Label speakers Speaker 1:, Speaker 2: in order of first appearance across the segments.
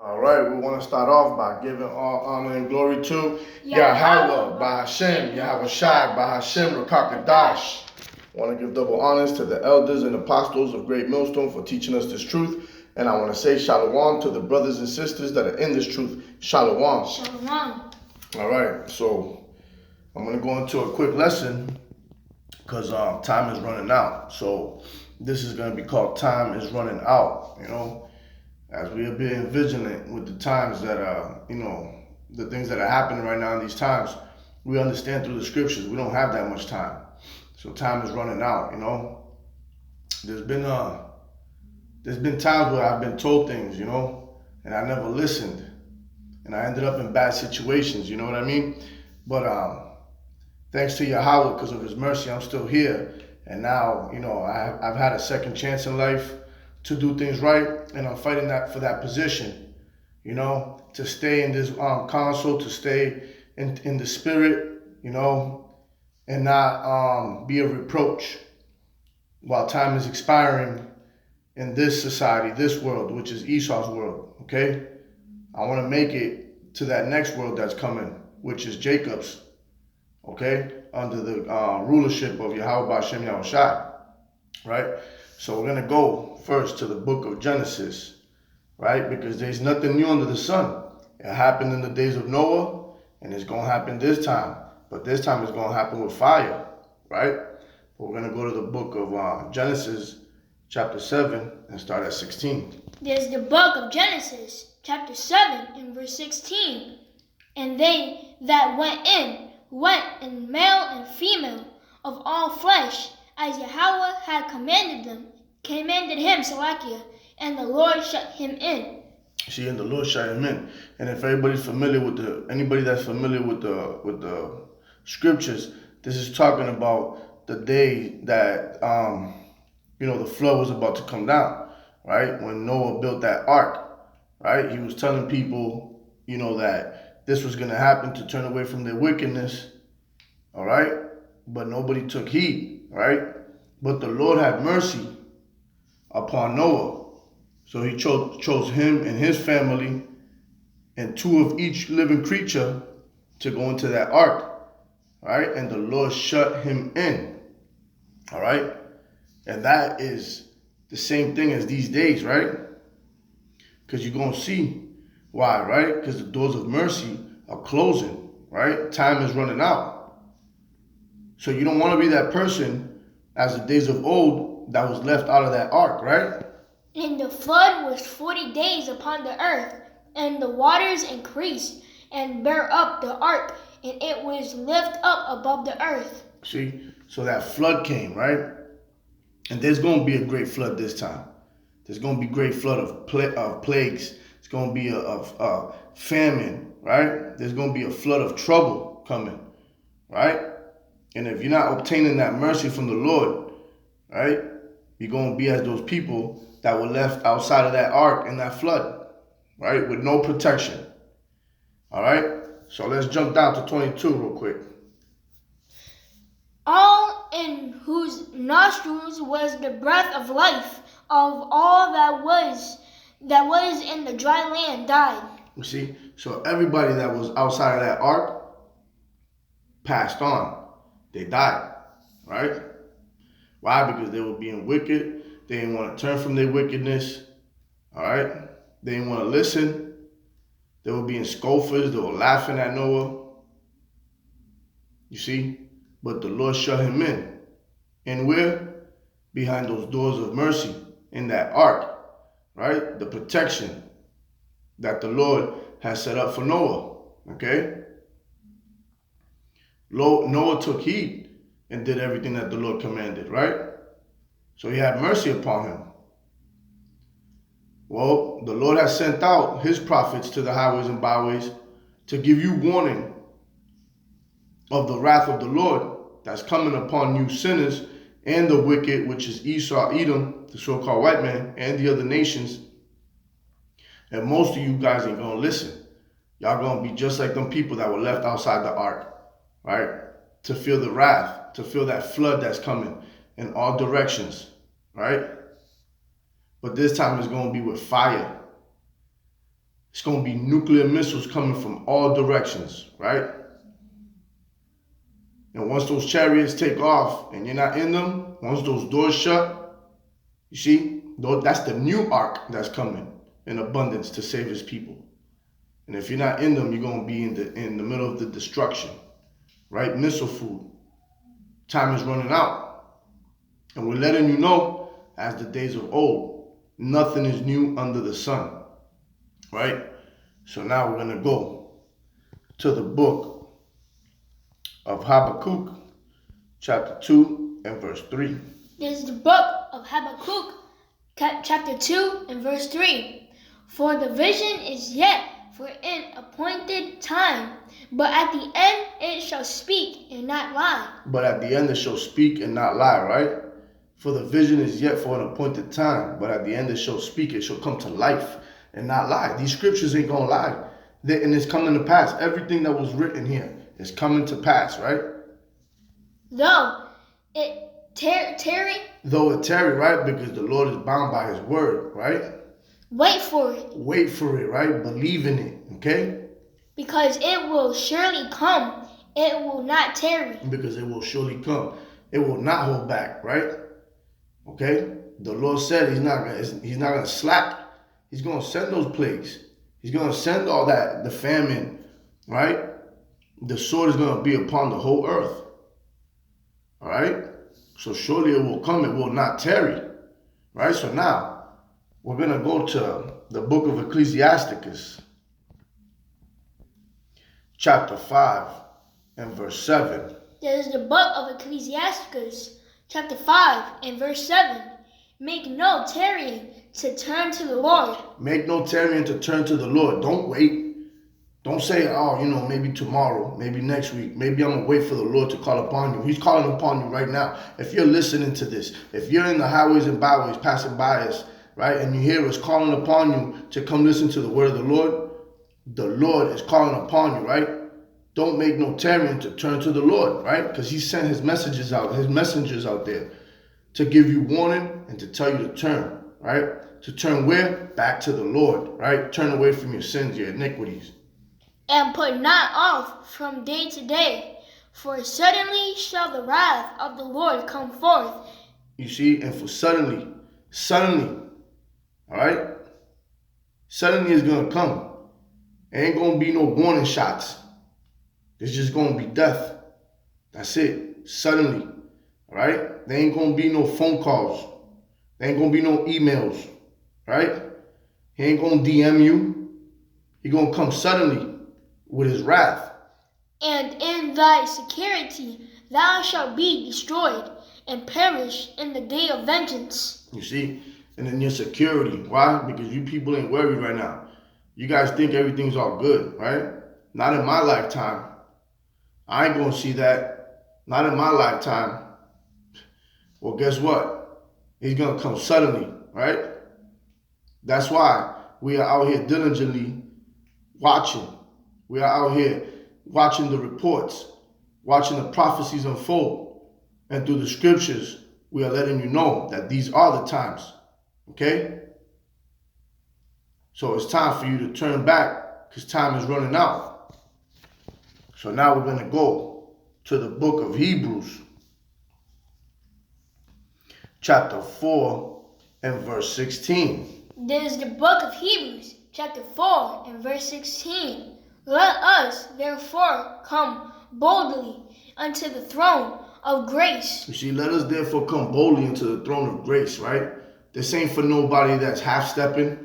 Speaker 1: All right, we want to start off by giving all honor and glory to Yahweh, Bahashem, Yahweh Shai, Bahashem, Rakakadash. I want to give double honors to the elders and apostles of Great Millstone for teaching us this truth. And I want to say shalom to the brothers and sisters that are in this truth. Shalom.
Speaker 2: Shalom.
Speaker 1: All right, so I'm going to go into a quick lesson because time is running out. So this is going to be called Time is Running Out, as we are being vigilant with the times that the things that are happening right now in these times. We understand through the scriptures we don't have that much time, so time is running out. There's been times where I've been told things, and I never listened, and I ended up in bad situations. You know what I mean? But thanks to Yahweh, because of His mercy, I'm still here, and now I've had a second chance in life to do things right, and I'm fighting for that position, to stay in this council, to stay in the spirit, and not be a reproach while time is expiring in this society, this world, which is Esau's world, okay? I want to make it to that next world that's coming, which is Jacob's, okay? Under the rulership of Yahweh Bashem Yahweh Shai, right? So we're going to go first to the book of Genesis, right? Because there's nothing new under the sun. It happened in the days of Noah, and it's going to happen this time. But this time it's going to happen with fire, right? But we're going to go to the book of Genesis, chapter 7, and start at 16.
Speaker 2: There's the book of Genesis, chapter 7, and verse 16. And they that went in male and female, of all flesh, as Yahweh had commanded him, and the Lord shut him in.
Speaker 1: See, and the Lord shut him in. And if anybody's familiar with anybody that's familiar with the scriptures, this is talking about the day that the flood was about to come down, right? When Noah built that ark, right? He was telling people, that this was going to happen to turn away from their wickedness, all right? But nobody took heed, right? But the Lord had mercy upon Noah. So He chose him and his family and two of each living creature to go into that ark, right? And the Lord shut him in, all right? And that is the same thing as these days, right? Because you're going to see why, right? Because the doors of mercy are closing, right? Time is running out. So you don't want to be that person as the days of old that was left out of that ark, right?
Speaker 2: And the flood was 40 days upon the earth, and the waters increased and bare up the ark, and it was lift up above the earth.
Speaker 1: See, so that flood came, right? And there's going to be a great flood this time. There's going to be a great flood of plagues. It's going to be a famine, right? There's going to be a flood of trouble coming, right? And if you're not obtaining that mercy from the Lord, right, you're going to be as those people that were left outside of that ark in that flood, right, with no protection. All right? So let's jump down to 22 real quick.
Speaker 2: All in whose nostrils was the breath of life of all that was in the dry land died.
Speaker 1: You see? So everybody that was outside of that ark passed on. They died, right? Why? Because they were being wicked. They didn't want to turn from their wickedness, all right? They didn't want to listen. They were being scoffers. They were laughing at Noah. You see? But the Lord shut him in. And where? Behind those doors of mercy in that ark, right? The protection that the Lord has set up for Noah, okay? Noah took heed and did everything that the Lord commanded, right? So He had mercy upon him. Well, the Lord has sent out His prophets to the highways and byways to give you warning of the wrath of the Lord that's coming upon you sinners and the wicked, which is Esau, Edom, the so-called white man, and the other nations. And most of you guys ain't going to listen. Y'all going to be just like them people that were left outside the ark, right? To feel the wrath, to feel that flood that's coming in all directions, right? But this time it's going to be with fire. It's going to be nuclear missiles coming from all directions, right? And once those chariots take off and you're not in them, once those doors shut, you see, that's the new ark that's coming in abundance to save his people. And if you're not in them, you're going to be in the middle of the destruction, right? Missile food. Time is running out. And we're letting you know, as the days of old, nothing is new under the sun, right? So now we're going to go to the book of Habakkuk, chapter 2 and verse 3.
Speaker 2: This is the book of Habakkuk, chapter 2 and verse 3. For the vision is yet for an appointed time, but at the end it shall speak and not lie.
Speaker 1: But at the end it shall speak and not lie, right? For the vision is yet for an appointed time, but at the end it shall speak, it shall come to life and not lie. These scriptures ain't gonna lie. And it's coming to pass. Everything that was written here is coming to pass, right?
Speaker 2: Though it tarry,
Speaker 1: right? Because the Lord is bound by his word, right?
Speaker 2: Wait for it.
Speaker 1: Wait for it, right? Believe in it, okay?
Speaker 2: Because it will surely come. It will not tarry.
Speaker 1: Because it will surely come. It will not hold back, right? Okay? The Lord said he's not gonna slack. He's gonna send those plagues. He's gonna send all that, the famine, right? The sword is gonna be upon the whole earth. All right? So surely it will come. It will not tarry, right? So now we're going to go to the book of Ecclesiasticus, chapter 5 and verse 7.
Speaker 2: This is the book of Ecclesiasticus, chapter 5 and verse 7. Make no tarrying to turn to the Lord.
Speaker 1: Make no tarrying to turn to the Lord. Don't wait. Don't say, maybe tomorrow, maybe next week, maybe I'm going to wait for the Lord to call upon you. He's calling upon you right now. If you're listening to this, if you're in the highways and byways passing by us, right, and you hear us calling upon you to come listen to the word of the Lord is calling upon you, right? Don't make no tarrying to turn to the Lord, right? Because he sent his messengers out there to give you warning and to tell you to turn, right? To turn where? Back to the Lord, right? Turn away from your sins, your iniquities.
Speaker 2: And put not off from day to day, for suddenly shall the wrath of the Lord come forth.
Speaker 1: You see, and for suddenly, all right? Suddenly is going to come. There ain't going to be no warning shots. It's just going to be death. That's it. Suddenly, all right? There ain't going to be no phone calls. There ain't going to be no emails, right? He ain't going to DM you. He going to come suddenly with his wrath.
Speaker 2: And in thy security thou shalt be destroyed and perish in the day of vengeance.
Speaker 1: You see? And in your security. Why? Because you people ain't worried right now. You guys think everything's all good, right? Not in my lifetime. I ain't going to see that. Not in my lifetime. Well, guess what? He's going to come suddenly, right? That's why we are out here diligently watching. We are out here watching the reports, watching the prophecies unfold. And through the scriptures, we are letting you know that these are the times. Okay? So it's time for you to turn back because time is running out. So now we're going to go to the book of Hebrews, chapter 4 and verse 16.
Speaker 2: This is the book of Hebrews, chapter 4 and verse 16. Let us therefore come boldly unto the throne of grace.
Speaker 1: You see, let us therefore come boldly into the throne of grace, right? This ain't for nobody that's half-stepping.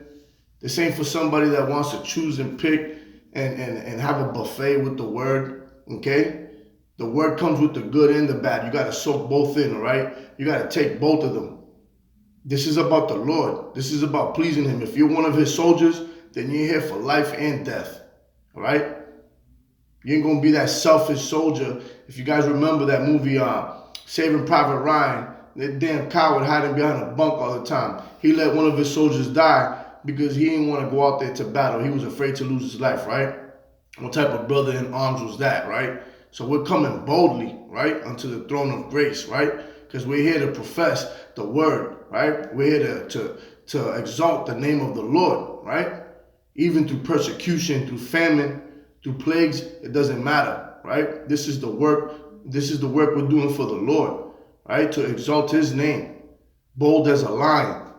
Speaker 1: This ain't for somebody that wants to choose and pick and have a buffet with the word, okay? The word comes with the good and the bad. You got to soak both in, all right? You got to take both of them. This is about the Lord. This is about pleasing him. If you're one of his soldiers, then you're here for life and death. All right? You ain't going to be that selfish soldier. If you guys remember that movie, Saving Private Ryan, that damn coward hiding behind a bunk all the time. He let one of his soldiers die because he didn't want to go out there to battle. He was afraid to lose his life, right? What type of brother in arms was that, right? So we're coming boldly, right, unto the throne of grace, right? Because we're here to profess the word, right? We're here to exalt the name of the Lord, right? even through persecution, through famine, through plagues, it doesn't matter, right? This is the work we're doing for the Lord, right? To exalt his name, bold as a lion.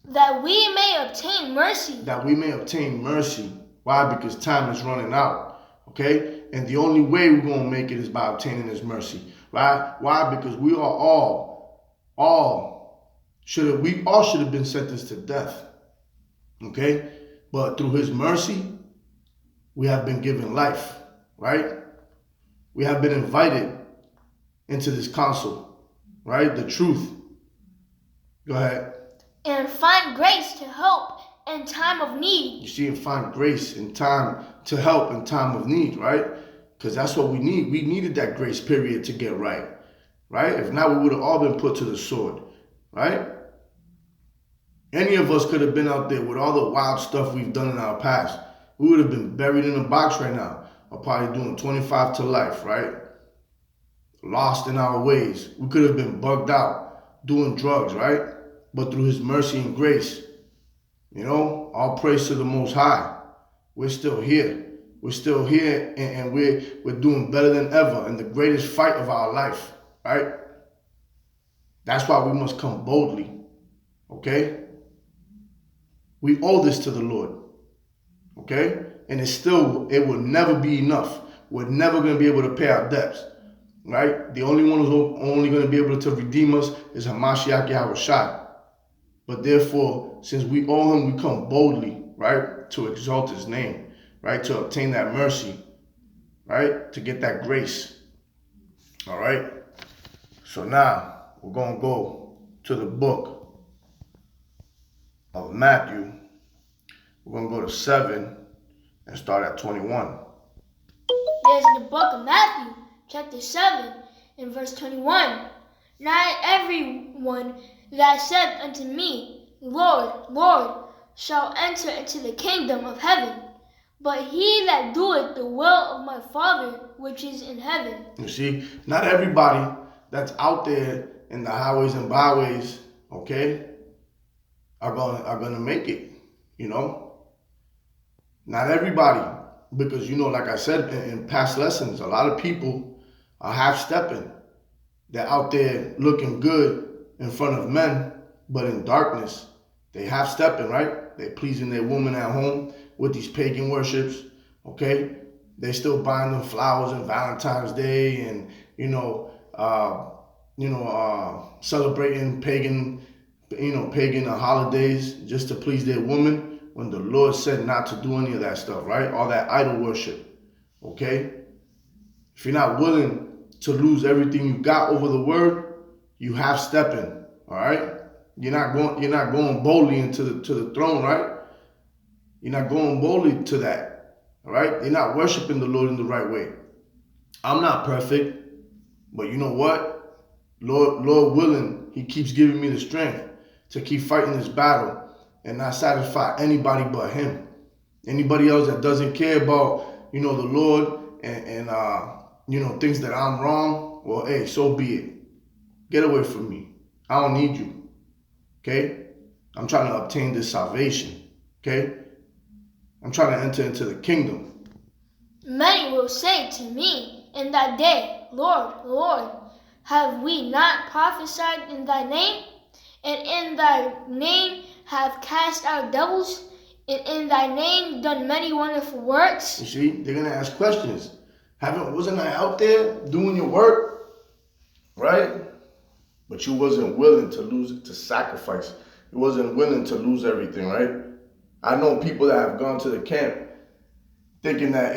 Speaker 2: That we may obtain mercy.
Speaker 1: That we may obtain mercy. Why? Because time is running out, okay? And the only way we're going to make it is by obtaining his mercy, right? Why? Because we are all should have been sentenced to death, okay? But through his mercy, we have been given life, right? We have been invited into this council, right? The truth. Go ahead.
Speaker 2: And find grace to help in time of need.
Speaker 1: You see, and find grace in time to help in time of need, right? Because that's what we need. We needed that grace period to get right, right? If not, we would have all been put to the sword, right? Any of us could have been out there with all the wild stuff we've done in our past. We would have been buried in a box right now, or probably doing 25 to life, right? Lost in our ways. We could have been bugged out, doing drugs, right? But through his mercy and grace, all praise to the Most High. We're still here. We're still here, and we're doing better than ever in the greatest fight of our life, right? That's why we must come boldly, okay? We owe this to the Lord, okay? And it will never be enough. We're never going to be able to pay our debts, right? The only one who's only going to be able to redeem us is Hamashiach Yahushua. But therefore, since we owe him, we come boldly, right, to exalt his name, right, to obtain that mercy, right, to get that grace. All right? So now we're going to go to the book of Matthew. We're going to go to 7 and start at 21.
Speaker 2: There's the book of Matthew, chapter 7, and verse 21. Not everyone that said unto me, Lord, Lord, shall enter into the kingdom of heaven, but he that doeth the will of my Father which is in heaven.
Speaker 1: You see, not everybody that's out there in the highways and byways, okay, are gonna make it, Not everybody, because, like I said in past lessons, a lot of people are half-stepping. They're out there looking good in front of men, but in darkness, they half-stepping, right? They're pleasing their woman at home with these pagan worships, okay? They still buying them flowers on Valentine's Day and, celebrating pagan holidays just to please their woman when the Lord said not to do any of that stuff, right? All that idol worship, okay? If you're not willing to lose everything you got over the word, you half-stepping, all right? You're not going boldly into the throne, right? You're not going boldly to that, all right? You're not worshiping the Lord in the right way. I'm not perfect, but you know what? Lord willing, he keeps giving me the strength to keep fighting this battle and not satisfy anybody but him. Anybody else that doesn't care about, the Lord and thinks that I'm wrong, well, hey, so be it. Get away from me. I don't need you. Okay? I'm trying to obtain this salvation. Okay? I'm trying to enter into the kingdom.
Speaker 2: Many will say to me in that day, Lord, Lord, have we not prophesied in thy name? And in thy name have cast out devils? And in thy name done many wonderful works?
Speaker 1: You see, they're going to ask questions. Wasn't I out there doing your work? Right? But you wasn't willing to sacrifice. You wasn't willing to lose everything, right? I know people that have gone to the camp thinking that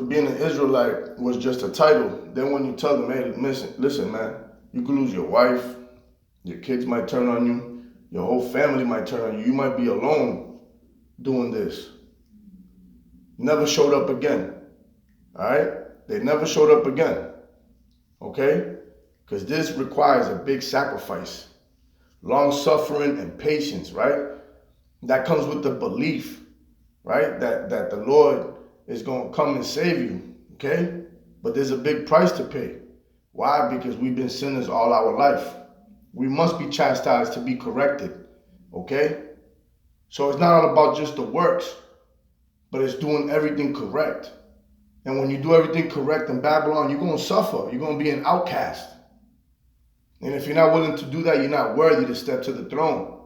Speaker 1: being an Israelite was just a title. Then when you tell them, hey, listen, man, you could lose your wife, your kids might turn on you, your whole family might turn on you. You might be alone doing this. Never showed up again. All right? They never showed up again. Okay? Because this requires a big sacrifice. Long suffering and patience, right? That comes with the belief, right? That the Lord is going to come and save you. Okay? But there's a big price to pay. Why? Because we've been sinners all our life. We must be chastised to be corrected. Okay? So it's not all about just the works, but it's doing everything correct. And when you do everything correct in Babylon, you're going to suffer. You're going to be an outcast. And if you're not willing to do that, you're not worthy to step to the throne.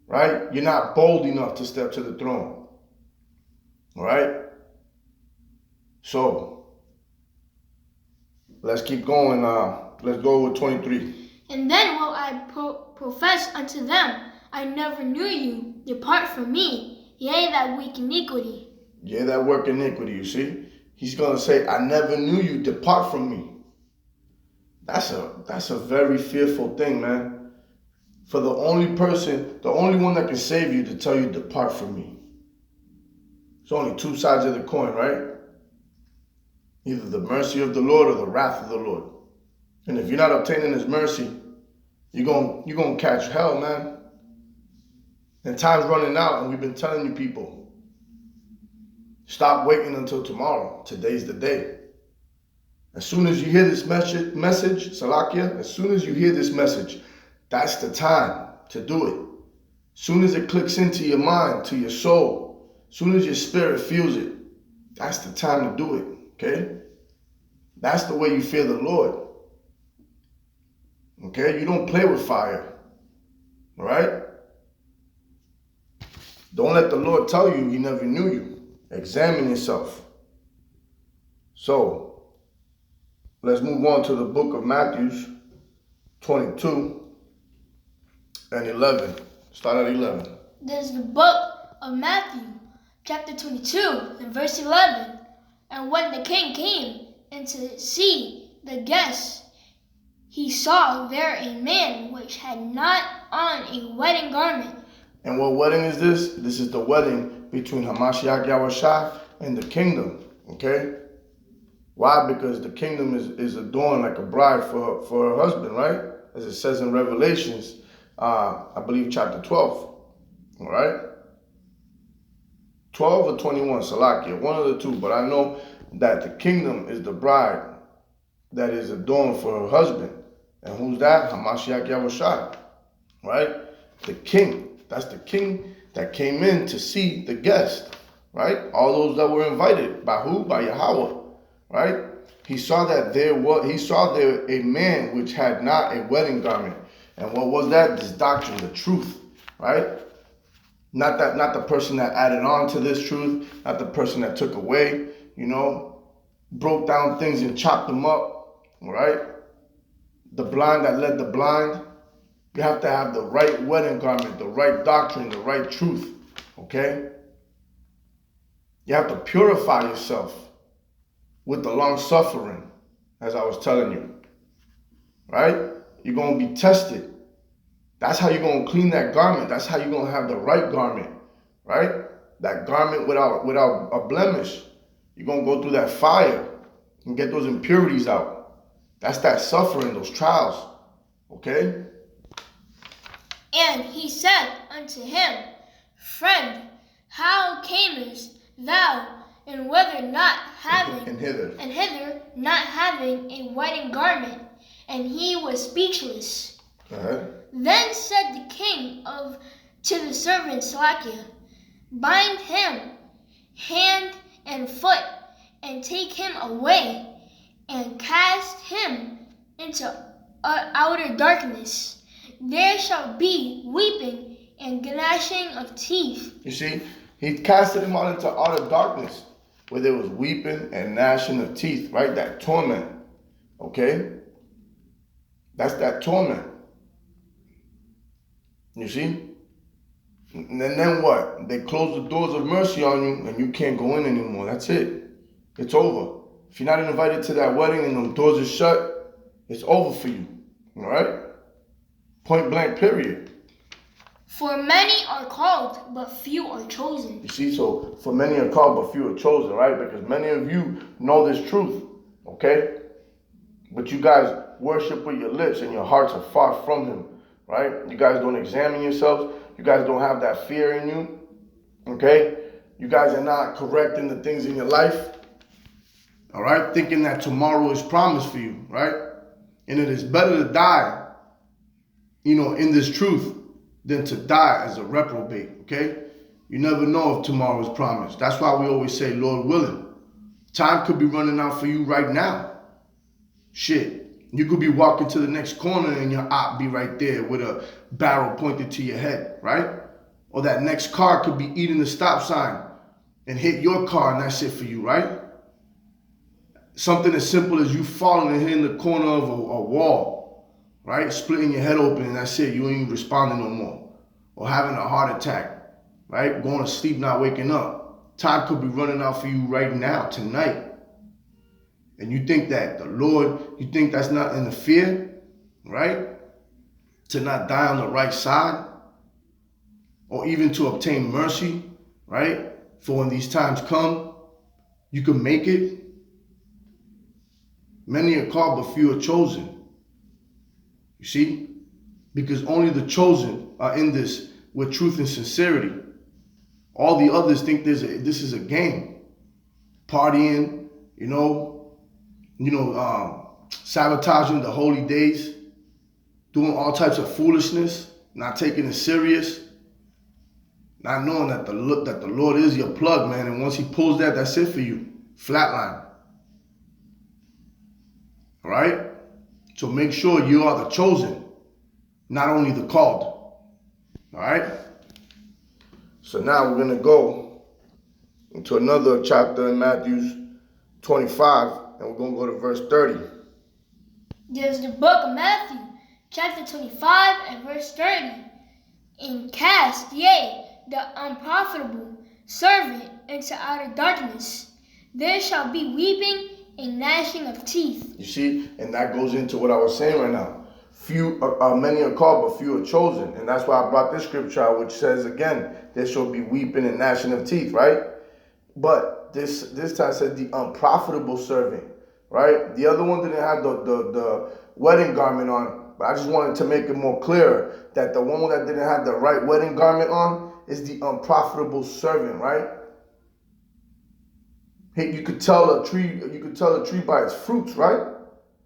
Speaker 1: Right? You're not bold enough to step to the throne. All right? So, let's keep going. Let's go with 23.
Speaker 2: And then will I profess unto them, I never knew you. Depart from me, ye that work iniquity.
Speaker 1: Ye that work iniquity, you see? He's going to say, I never knew you. Depart from me. That's a very fearful thing, man. For the only one that can save you to tell you, depart from me. There's only two sides of the coin, right? Either the mercy of the Lord or the wrath of the Lord. And if you're not obtaining his mercy, you're going to catch hell, man. And time's running out, and we've been telling you people, stop waiting until tomorrow. Today's the day. As soon as you hear this message, Salakia, as soon as you hear this message, that's the time to do it. As soon as it clicks into your mind, to your soul, as soon as your spirit feels it, that's the time to do it, okay? That's the way you fear the Lord. Okay? You don't play with fire, all right? Don't let the Lord tell you he never knew you. Examine yourself. So, let's move on to the book of Matthew 22 and 11. Start at 11.
Speaker 2: This is the book of Matthew, chapter 22, and verse 11. And when the king came in to see the guests, he saw there a man which had not on a wedding garment.
Speaker 1: And what wedding is this? This is the wedding between Hamashiach Yahushua and the kingdom. Okay? Why? Because the kingdom is adorned like a bride for her husband, right? As it says in Revelations, I believe chapter 12. All right? 12 or 21, Salakia, one of the two. But I know that the kingdom is the bride that is adorned for her husband. And who's that? Hamashiach Yahushua. Right? The king. That's the king that came in to see the guest. Right? All those that were invited. By who? By Yahweh. Right? He saw there a man which had not a wedding garment. And what was that? This doctrine, the truth. Right? Not the person that added on to this truth, not the person that took away, broke down things and chopped them up. All right? The blind that led the blind. You have to have the right wedding garment, the right doctrine, the right truth. Okay? You have to purify yourself with the long suffering, as I was telling you. Right? You're going to be tested. That's how you're going to clean that garment. That's how you're going to have the right garment. Right? That garment without a blemish. You're going to go through that fire and get those impurities out. That's that suffering, those trials. Okay?
Speaker 2: And he said unto him, Friend, how camest thou and whether not having
Speaker 1: and hither
Speaker 2: not having a wedding garment? And he was speechless. Then said the king to the servant Salakia, Bind him hand and foot, and take him away, and cast him into outer darkness. There shall be weeping and gnashing of teeth.
Speaker 1: You see, he casted him out into outer darkness, where there was weeping and gnashing of teeth, right? That torment, okay? That's that torment. You see? And then what? They close the doors of mercy on you, and you can't go in anymore. That's it. It's over. If you're not invited to that wedding and the doors are shut, it's over for you. All right? Point blank, period.
Speaker 2: For many are called, but few are chosen.
Speaker 1: You see, so for many are called, but few are chosen, right? Because many of you know this truth, okay? But you guys worship with your lips and your hearts are far from him, right? You guys don't examine yourselves. You guys don't have that fear in you, okay? You guys are not correcting the things in your life, all right? Thinking that tomorrow is promised for you, right? And it is better to die, in this truth than to die as a reprobate, okay? You never know if tomorrow is promised. That's why we always say, Lord willing. Time could be running out for you right now. Shit. You could be walking to the next corner and your op be right there with a barrel pointed to your head, right? Or that next car could be eating the stop sign and hit your car, and that's it for you, right? Something as simple as you falling and hitting the corner of a wall, right? Splitting your head open, and that's it. You ain't even responding no more. Or having a heart attack, right? Going to sleep, not waking up. Time could be running out for you right now, tonight. And you think that the Lord, you think that's not in the fear, right? To not die on the right side, or even to obtain mercy, right? For when these times come, you can make it. Many are called, but few are chosen. You see? Because only the chosen are in this with truth and sincerity. All the others think this is a game. Partying, sabotaging the holy days, doing all types of foolishness, not taking it serious, not knowing that the Lord is your plug, man. And once he pulls that, that's it for you. Flatline. All right? So make sure you are the chosen, not only the called. All right? So now we're going to go into another chapter in Matthew 25, and we're going to go to verse 30.
Speaker 2: There's the book of Matthew, chapter 25 and verse 30. And cast ye the unprofitable servant into outer darkness. There shall be weeping and gnashing of teeth.
Speaker 1: You see, and that goes into what I was saying right now. Many are called, but few are chosen. And that's why I brought this scripture out, which says, again, there shall be weeping and gnashing of teeth, right? But this time said the unprofitable servant, right? The other one didn't have the wedding garment on, but I just wanted to make it more clear that the one that didn't have the right wedding garment on is the unprofitable servant, right? Hey, you could tell a tree by its fruits, right?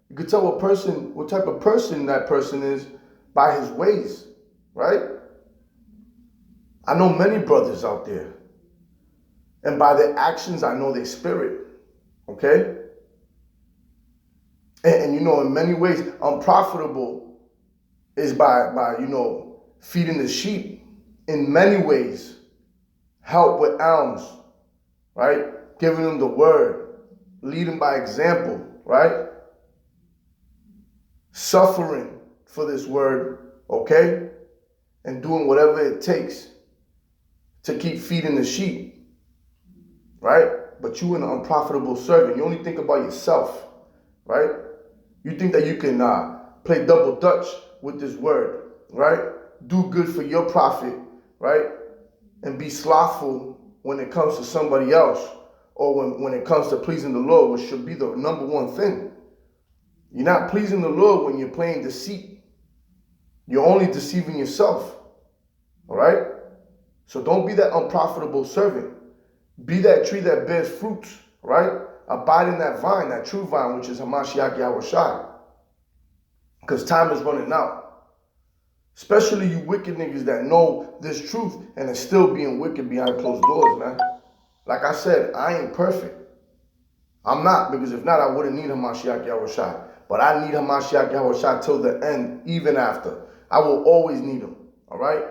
Speaker 1: You could tell what type of person that person is by his ways, right? I know many brothers out there, and by their actions, I know their spirit, okay? And in many ways, unprofitable is by feeding the sheep. In many ways, help with alms, right? Giving them the word, leading by example, right? Suffering for this word, okay? And doing whatever it takes to keep feeding the sheep, right? But you an unprofitable servant. You only think about yourself, right? You think that you can play double dutch with this word, right? Do good for your profit, right? And be slothful when it comes to somebody else, or when it comes to pleasing the Lord, which should be the number one thing. You're not pleasing the Lord when you're playing deceit. You're only deceiving yourself. All right? So don't be that unprofitable servant. Be that tree that bears fruits, right? Abide in that vine, that true vine, which is Hamashiach Yahushua. Because time is running out. Especially you wicked niggas that know this truth and are still being wicked behind closed doors, man. Like I said, I ain't perfect. I'm not, because if not, I wouldn't need Hamashiach Yahushua. But I need Hamashiach Yahushua till the end, even after. I will always need him, all right?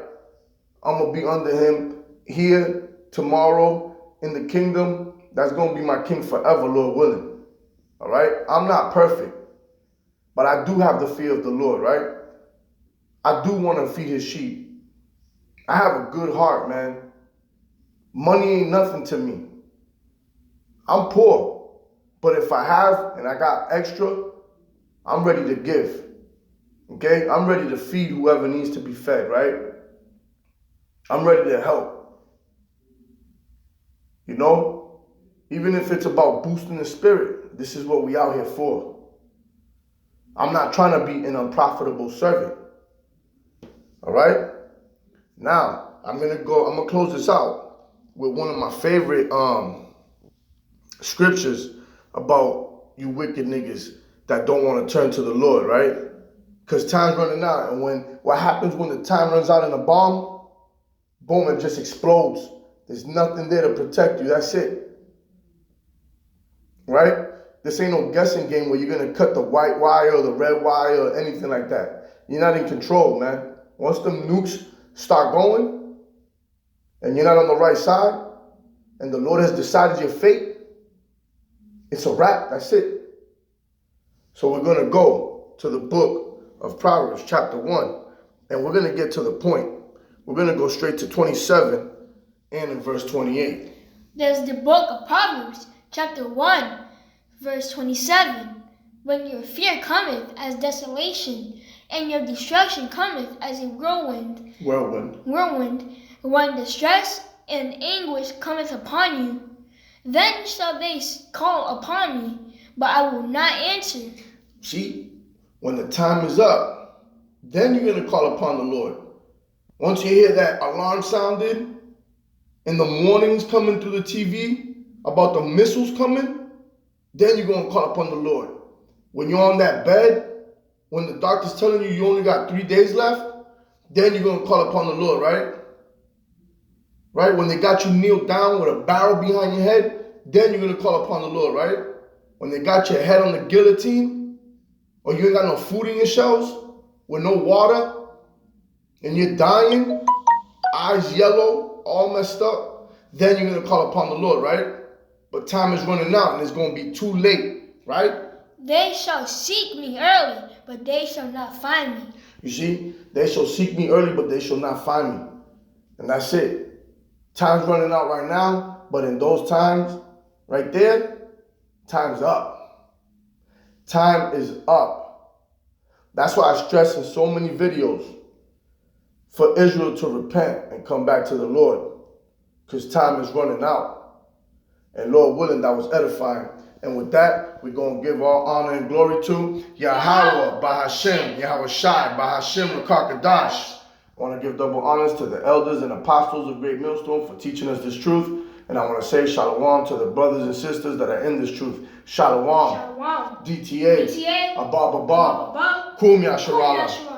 Speaker 1: I'm going to be under him here, tomorrow, in the kingdom. That's going to be my king forever, Lord willing, all right? I'm not perfect, but I do have the fear of the Lord, right? I do want to feed his sheep. I have a good heart, man. Money ain't nothing to me. I'm poor, but if I have and I got extra, I'm ready to give, okay? I'm ready to feed whoever needs to be fed, right? I'm ready to help, Even if it's about boosting the spirit, this is what we out here for. I'm not trying to be an unprofitable servant, all right? Now, I'm going to close this out with one of my favorite scriptures about you wicked niggas that don't want to turn to the Lord, right? Because time's running out. And what happens when the time runs out in a bomb? boom, it just explodes. There's nothing there to protect you. That's it. Right? This ain't no guessing game where you're going to cut the white wire or the red wire or anything like that. You're not in control, man. Once them nukes start going and you're not on the right side and the Lord has decided your fate, it's a wrap. That's it. So we're going to go to the book of Proverbs chapter 1 and we're going to get to the point. We're going to go straight to 27 and in verse 28.
Speaker 2: There's the book of Proverbs chapter 1 verse 27. When your fear cometh as desolation, and your destruction cometh as a whirlwind. When distress and anguish cometh upon you, then shall they call upon me, but I will not answer.
Speaker 1: See, when the time is up, then you're going to call upon the Lord. Once you hear that alarm sounded, in the mornings coming through the TV about the missiles coming, then you're going to call upon the Lord. When you're on that bed, when the doctor's telling you you only got 3 days left, then you're going to call upon the Lord, right? Right? When they got you kneeled down with a barrel behind your head, then you're going to call upon the Lord, right? When they got your head on the guillotine, or you ain't got no food in your shelves, with no water, and you're dying, eyes yellow, all messed up, then you're going to call upon the Lord, right? But time is running out, and it's going to be too late, right?
Speaker 2: They shall seek me early, but they shall not find me.
Speaker 1: You see, they shall seek me early, but they shall not find me. And that's it. Time's running out right now, but in those times, right there, time's up. Time is up. That's why I stress in so many videos for Israel to repent and come back to the Lord, because time is running out. And Lord willing, that was edifying. And with that, we're going to give all honor and glory to Yahweh, Bahashem, Yahweh Shai, Bahashem, Rakakadash. I want to give double honors to the elders and apostles of Great Millstone for teaching us this truth. And I want to say shalom to the brothers and sisters that are in this truth. Shalom.
Speaker 2: Shalom.
Speaker 1: DTA.
Speaker 2: DTA.
Speaker 1: Abba Baba. Kum Yasharala.